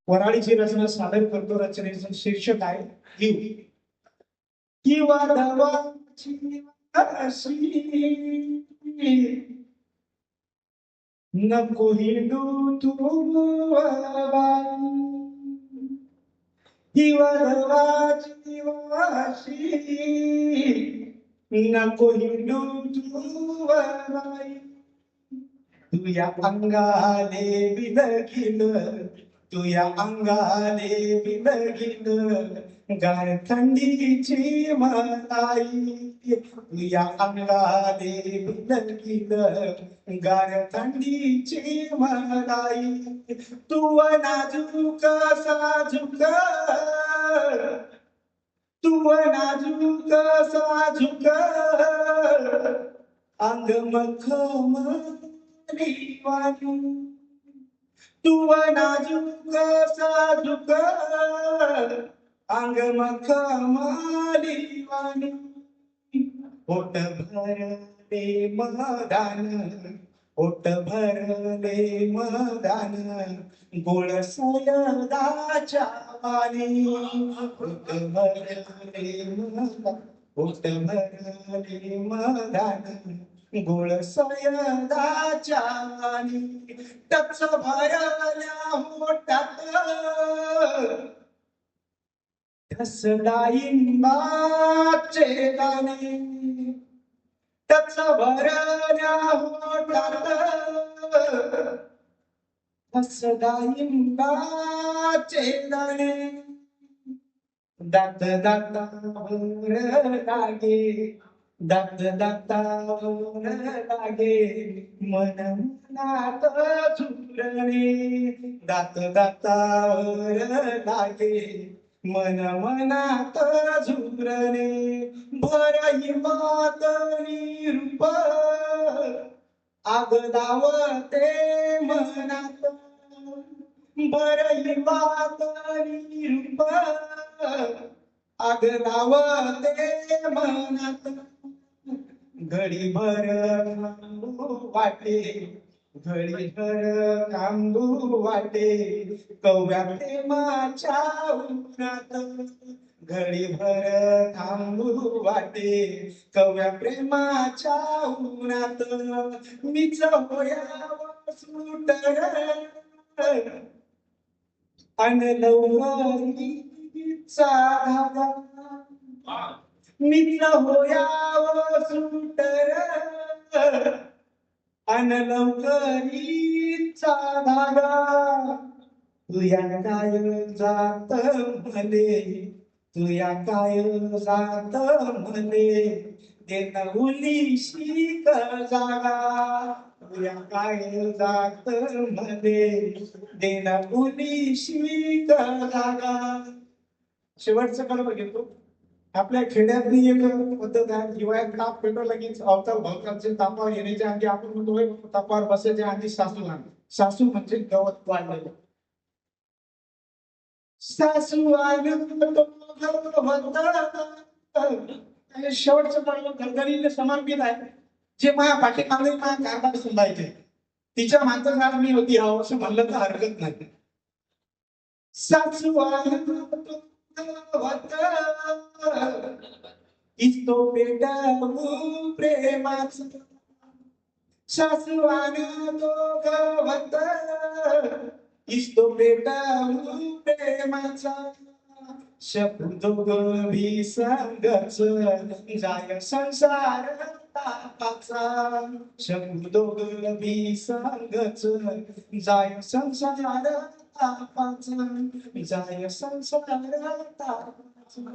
वराळीची रचना सादर करतो. रचनेचं शीर्षक आहे जीव. किंवा दवाची अशी नको हिंदू तू किंवा दवाची वाशी नको हिंदू तू तुया अंगाले बिलगिल तुया अंगाले बिलगिल गार थंडीची मलाई तुया अंगाले बिलगिल गार थंडीची मलाई तू नाजूक साजूक तू नाजूक साजूक अंग मखमली वाणी तू नाजूक साजूक अंग मखमली वाणी पोट भरले मदान पोट भरले मदान गोळ सयदाच्या वाणी पोट भरले मदान पोट भरले मदान गोळ सयदाच्या वाणी टच भरल्या मोठात ठसडाईंबाचे दाणे टच भरल्या मोठात ठसडाईंबाचे दाणे दात दातावर लागे दात दातावर लागे मन मनात झुरणे दात दातावर लागे मन मनात झुरणे भरही मातनी रूप आग लावते मनात भरही मातनी रूप आग लावते मनात घडीभर वाटे घडीभर कांबू वाटे कव्या प्रेमाच्या उन्हात घडीभर थांबू वाटे कव्या प्रेमाच्या उन्हात मीच होयाव सुटर अन लवकरीचा धागा मीच होयाव सुटर अन लवकरीचा धागा तुया काय जात म्हणे तुया काय जात म्हणे देन उलीशी जागा तुया काय जात म्हणे देन उलीशी जागा. शेवटचं कडं बघितलो. आपल्या खेड्यातली एक पद्धत आहे. हिवाळ्यात ताप पेटवला की अवतार भवतालचे तापावर येण्याच्या आधी आपण म्हणतोय तापावर बसायच्या आधी सासू आण. सासू म्हणजे गवत वाढलेलं. सासू आलं शेवटचं कडवं गरगरीला समर्पित आहे. जे माझ्या पाठीमागे माझ्या कारभार समजायचे तिच्या मागचं मी होती हवं असं म्हणलं तर हरकत नाही. सासू आलं इस्तो पेटावू प्रेमाचं सासवान तो गवत इस्तो पेटावू प्रेमाचा शब्द भी संगच जाय संसार तापाचा शब्द भी संगच जाय संसार तापाचा जाय संसार तापाचा.